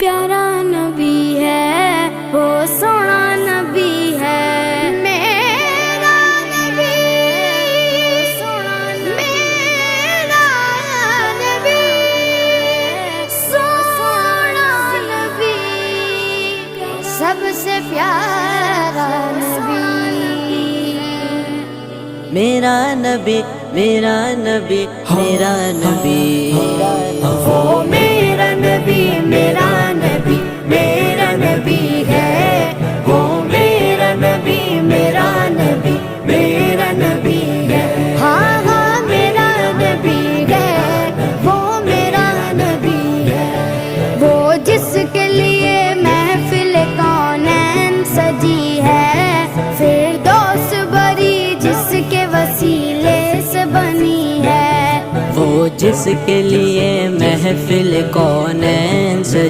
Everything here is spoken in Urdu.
پیارا نبی ہے وہ سونا نبی ہے میرا نبی میرا نبی سونا نبی سب سے پیارا نبی میرا نبی میرا نبی میرا نبی وہ میرا نبی میرا نبی میرا نبی ہے وہ میرا نبی میرا نبی میرا نبی ہے ہاں ہاں میرا نبی ہے وہ میرا نبی ہے وہ جس کے لیے محفل کونین سجی ہے فردوس بری جس کے وسیلے سے بنی ہے وہ جس کے لیے محفل کونین سجی